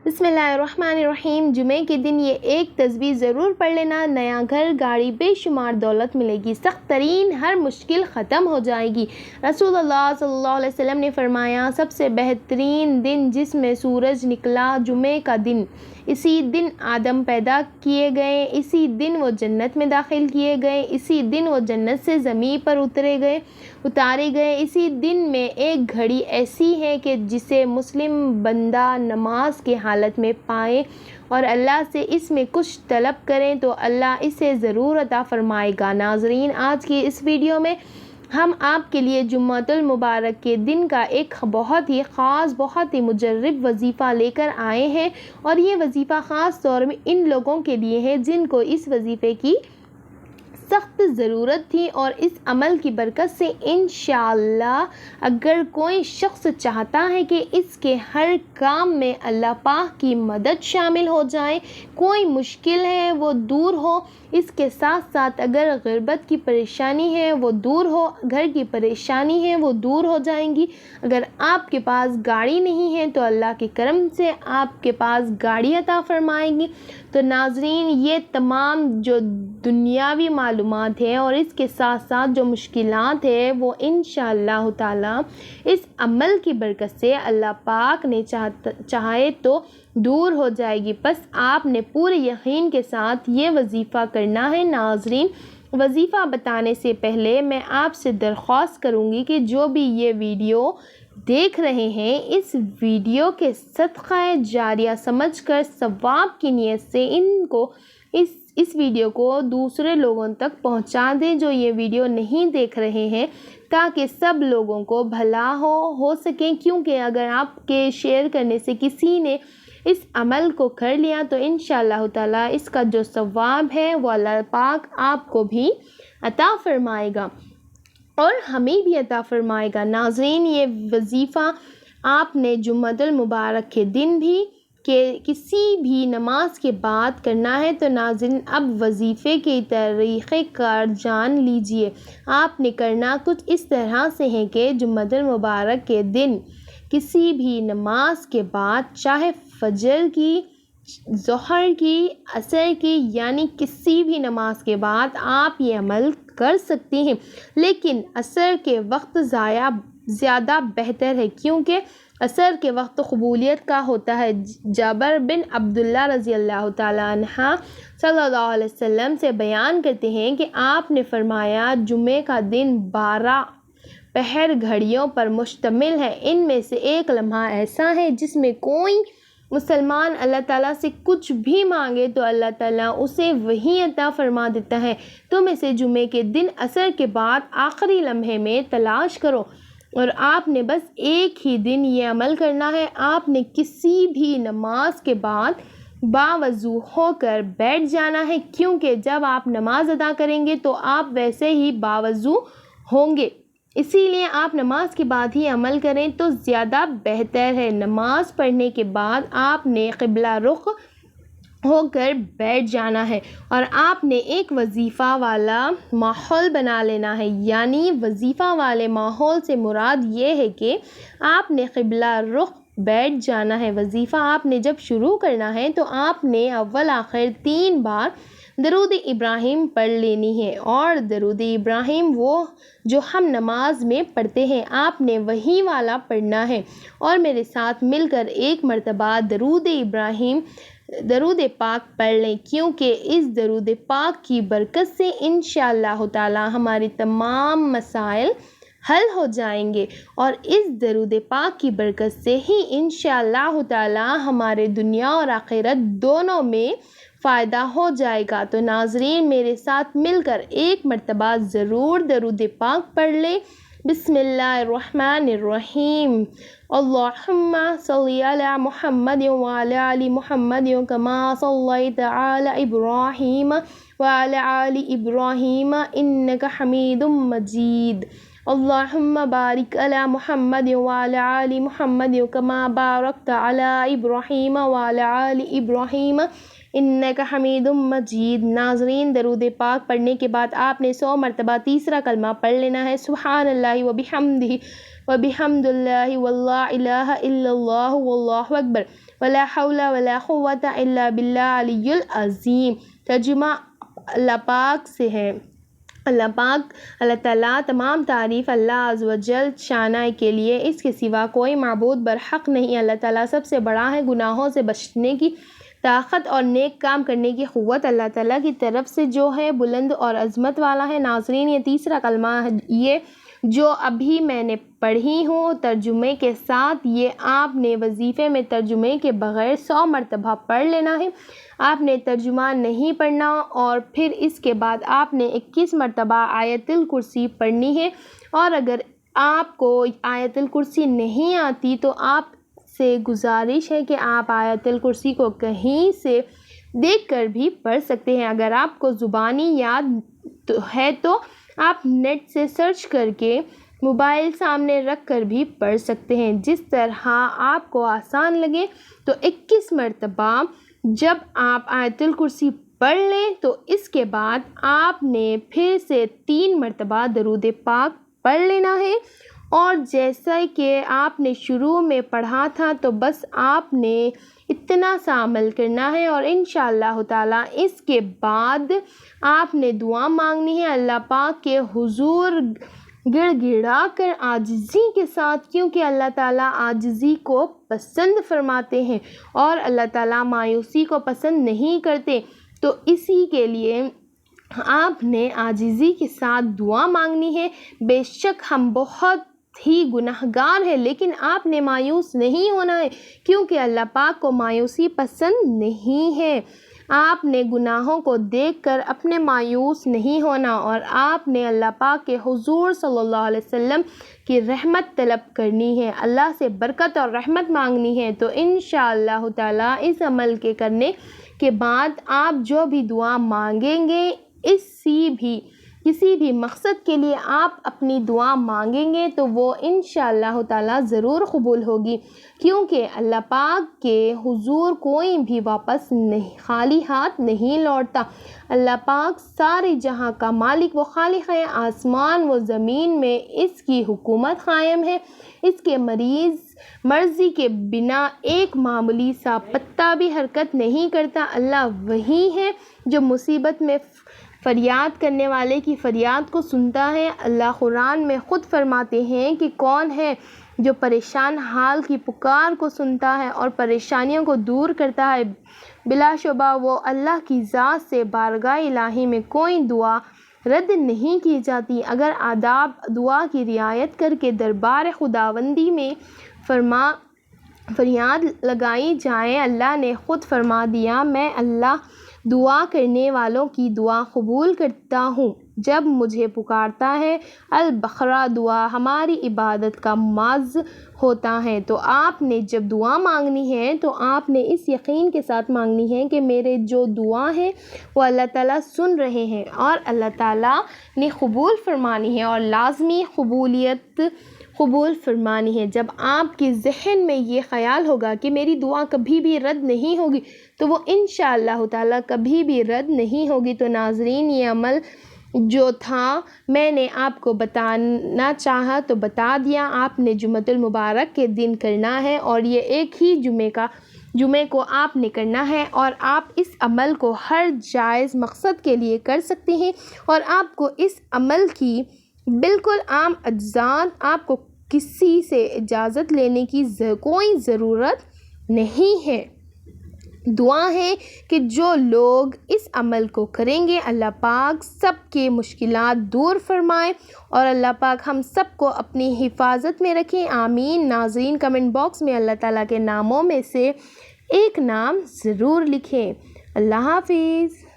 بسم اللہ الرحمن الرحیم۔ جمعے کے دن یہ ایک تسبیح ضرور پڑھ لینا، نیا گھر، گاڑی، بے شمار دولت ملے گی، سخت ترین ہر مشکل ختم ہو جائے گی۔ رسول اللہ صلی اللہ علیہ وسلم نے فرمایا، سب سے بہترین دن جس میں سورج نکلا جمعے کا دن، اسی دن آدم پیدا کیے گئے، اسی دن وہ جنت میں داخل کیے گئے، اسی دن وہ جنت سے زمین پر اتارے گئے، اسی دن میں ایک گھڑی ایسی ہے کہ جسے مسلم بندہ نماز کے حالت میں پائے اور اللہ سے اس میں کچھ طلب کریں تو اللہ اسے ضرور عطا فرمائے گا۔ ناظرین، آج کی اس ویڈیو میں ہم آپ کے لیے جمعۃ المبارک کے دن کا ایک بہت ہی خاص، بہت ہی مجرب وظیفہ لے کر آئے ہیں، اور یہ وظیفہ خاص طور میں ان لوگوں کے لیے ہے جن کو اس وظیفے کی سخت ضرورت تھی، اور اس عمل کی برکت سے انشاءاللہ اگر کوئی شخص چاہتا ہے کہ اس کے ہر کام میں اللہ پاک کی مدد شامل ہو جائے، کوئی مشکل ہے وہ دور ہو، اس کے ساتھ ساتھ اگر غربت کی پریشانی ہے وہ دور ہو، گھر کی پریشانی ہے وہ دور ہو جائیں گی، اگر آپ کے پاس گاڑی نہیں ہے تو اللہ کے کرم سے آپ کے پاس گاڑی عطا فرمائیں گی۔ تو ناظرین، یہ تمام جو دنیاوی معلومات ہیں اور اس کے ساتھ ساتھ جو مشکلات ہیں وہ انشاءاللہ تعالی اس عمل کی برکت سے اللہ پاک نے چاہے تو دور ہو جائے گی۔ بس آپ نے پورے یقین کے ساتھ یہ وظیفہ کرنا ہے۔ ناظرین، وظیفہ بتانے سے پہلے میں آپ سے درخواست کروں گی کہ جو بھی یہ ویڈیو دیکھ رہے ہیں، اس ویڈیو کے صدقہ جاریہ سمجھ کر ثواب کی نیت سے ان کو اس ویڈیو کو دوسرے لوگوں تک پہنچا دیں جو یہ ویڈیو نہیں دیکھ رہے ہیں، تاکہ سب لوگوں کو بھلا ہو سکے، کیونکہ اگر آپ کے شیئر کرنے سے کسی نے اس عمل کو کر لیا تو انشاءاللہ تعالی اس کا جو ثواب ہے وہ اللہ پاک آپ کو بھی عطا فرمائے گا اور ہمیں بھی عطا فرمائے گا۔ ناظرین، یہ وظیفہ آپ نے جمعۃ المبارک کے دن بھی کہ کسی بھی نماز کے بعد کرنا ہے۔ تو ناظرین، اب وظیفے کے طریقہ کار جان لیجئے۔ آپ نے کرنا کچھ اس طرح سے ہے کہ جمعۃ المبارک کے دن کسی بھی نماز کے بعد، چاہے فجر کی، ظہر کی، عصر کی، یعنی کسی بھی نماز کے بعد آپ یہ عمل کر سکتی ہیں، لیکن عصر کے وقت زیادہ بہتر ہے، کیونکہ عصر کے وقت قبولیت کا ہوتا ہے۔ جابر بن عبداللہ رضی اللہ تعالیٰ عنہ صلی اللہ علیہ وسلم سے بیان کرتے ہیں کہ آپ نے فرمایا، جمعے کا دن 12 پہر گھڑیوں پر مشتمل ہے، ان میں سے ایک لمحہ ایسا ہے جس میں کوئی مسلمان اللہ تعالیٰ سے کچھ بھی مانگے تو اللہ تعالیٰ اسے وہی عطا فرما دیتا ہے۔ تم اسے جمعے کے دن عصر کے بعد آخری لمحے میں تلاش کرو، اور آپ نے بس ایک ہی دن یہ عمل کرنا ہے۔ آپ نے کسی بھی نماز کے بعد باوضو ہو کر بیٹھ جانا ہے، کیونکہ جب آپ نماز ادا کریں گے تو آپ ویسے ہی باوضو ہوں گے، اسی لیے آپ نماز کے بعد ہی عمل کریں تو زیادہ بہتر ہے۔ نماز پڑھنے کے بعد آپ نے قبلہ رخ ہو کر بیٹھ جانا ہے، اور آپ نے ایک وظیفہ والا ماحول بنا لینا ہے، یعنی وظیفہ والے ماحول سے مراد یہ ہے کہ آپ نے قبلہ رخ بیٹھ جانا ہے۔ وظیفہ آپ نے جب شروع کرنا ہے تو آپ نے اول آخر 3 بار درود ابراہیم پڑھ لینی ہے، اور درود ابراہیم وہ جو ہم نماز میں پڑھتے ہیں آپ نے وہی والا پڑھنا ہے، اور میرے ساتھ مل کر ایک مرتبہ درود پاک پڑھ لیں، کیونکہ اس درود پاک کی برکت سے انشاءاللہ تعالی ہماری تمام مسائل حل ہو جائیں گے، اور اس درود پاک کی برکت سے ہی انشاءاللہ تعالی ہمارے دنیا اور آخرت دونوں میں فائدہ ہو جائے گا۔ تو ناظرین، میرے ساتھ مل کر ایک مرتبہ ضرور درود پاک پڑھ لیں۔ بسم اللہ الرحمن الرحیم۔ اللہم صلی علی محمد وعلی آل محمد کما صلیت علی ابراہیم وعلی آل ابراہیم انک حمید مجید۔ اللہم بارک علی محمد وعلی آل محمد کما بارکت علی ابراہیم وعلی آل ابراہیم इन्नका हमीदुम मजीद। नाज़रीन, दरूद पाक पढ़ने के बाद आपने 100 मरतबा तीसरा कलमा पढ़ लेना है, सुब्हानल्लाहि व बिहम्दिही व बिहम्दिल्लाहि वल्ला इलाहा इल्लल्लाहु वल्लाहु अकबर वला हौला वला कुव्वता इल्ला बिल्लाह अलियुल अज़ीम। तर्जुमा अल्लाह पाक से है। अल्लाह ताला तमाम तारीफ़ अल्लाह अज़्ज़ व जल शाना के लिए, इसके सिवा कोई माबूद बरहक नहीं। अल्लाह ताला सबसे बड़ा है। गुनाहों से बचने की ताकत और नेक काम करने की क़ुव्वत अल्लाह ताला की तरफ से जो है बुलंद और अज़मत वाला है। नाज़रीन, ये तीसरा कलमा ये जो अभी मैंने पढ़ी हूँ तर्जुमे के साथ, ये आपने वजीफ़े में तर्जुमे के बग़ैर 100 मरतबा पढ़ लेना है। आपने तर्जुमा नहीं पढ़ना और फिर इसके बाद आपने 21 मरतबा आयतुल कुर्सी पढ़नी है। और अगर आपको आयतुल कुर्सी नहीं आती तो आप से गुजारिश है कि आप आयतुल कुर्सी को कहीं से देखकर भी पढ़ सकते हैं। अगर आपको ज़ुबानी याद है तो आप नेट से सर्च करके मोबाइल सामने रख कर भी पढ़ सकते हैं, जिस तरह आपको आसान लगे। तो 21 मरतबा जब आप आयतुल कुर्सी पढ़ लें तो इसके बाद आपने फिर से 3 मरतबा दरूद पाक पढ़ लेना है। और जैसा कि आपने शुरू में पढ़ा था तो बस आपने इतना सा अमल करना है और इंशाअल्लाह ताला इसके बाद आपने दुआ मांगनी है अल्लाह पाक के हुजूर गिड़गिड़ा कर आजिज़ी के साथ, क्योंकि अल्लाह ताला आजिज़ी को पसंद फरमाते हैं और अल्लाह ताला मायूसी को पसंद नहीं करते। तो इसी के लिए आपने आजिज़ी के साथ दुआ मांगनी है। बेशक हम बहुत ही गुनाहगार है, लेकिन आपने मायूस नहीं होना है, क्योंकि अल्लाह पाक को मायूसी पसंद नहीं है। आपने गुनाहों को देखकर अपने मायूस नहीं होना और आपने अल्लाह पाक के हुजूर सल्लल्लाहु अलैहि वसल्लम की रहमत तलब करनी है, अल्लाह से बरकत और रहमत मांगनी है। तो इंशाअल्लाह ताला इस अमल के करने के बाद आप जो भी दुआ मांगेंगे, किसी भी मकसद के लिए आप अपनी दुआ मांगेंगे तो वो इंशाअल्लाह ताला ज़रूर कबूल होगी, क्योंकि अल्लाह पाक के हुजूर कोई भी वापस नहीं खाली हाथ नहीं लौटता। अल्लाह पाक सारे जहां का मालिक व खालिक है, आसमान व ज़मीन में इसकी हुकूमत कायम है। इसके मर्ज़ी के बिना एक मामूली सा पत्ता भी हरकत नहीं करता। अल्लाह वही है जो मुसीबत में फरियाद करने वाले की फरियाद को सुनता है। अल्लाह कुरान में ख़ुद फरमाते हैं कि कौन है जो परेशान हाल की पुकार को सुनता है और परेशानियों को दूर करता है। बिलाशुबा वो अल्लाह की ज़ात से बारगाह इलाही में कोई दुआ रद्द नहीं की जाती। अगर आदाब दुआ की रियायत करके दरबार खुदावंदी में फरियाद लगाई जाए, अल्लाह ने ख़ुद फरमा दिया, मैं अल्लाह दुआ करने वालों की दुआ कबूल करता हूँ जब मुझे पुकारता है। अल-बक़रा दुआ हमारी इबादत का मर्ज़ होता है। तो आपने जब दुआ मांगनी है तो आपने इस यकीन के साथ मांगनी है कि मेरे जो दुआ है वो अल्लाह ताला सुन रहे हैं और अल्लाह ताला ने कबूल फरमानी है और लाज़मी कबूल फरमानी है। जब आपके ज़हन में ये ख़याल होगा कि मेरी दुआ कभी भी रद्द नहीं होगी, तो वो इंशाअल्लाह ताला कभी भी रद्द नहीं होगी। तो नाज़रीन, ये अमल जो था मैंने आपको बताना चाहा तो बता दिया। आपने जुम्मतुल मुबारक के दिन करना है और ये एक ही जुमे को आपने करना है और आप इस अमल को हर जायज़ मकसद के लिए कर सकते हैं और आपको इस अमल की बिल्कुल आम अज्जात आपको किसी से इजाज़त लेने की कोई ज़रूरत नहीं है। दुआ है कि जो लोग इस अमल को करेंगे अल्लाह पाक सबके मुश्किलात दूर फरमाए और अल्लाह पाक हम सबको अपनी हिफाजत में रखें। आमीन। नाज़रीन, कमेंट बॉक्स में अल्लाह ताला के नामों में से एक नाम ज़रूर लिखें। अल्लाह हाफिज़।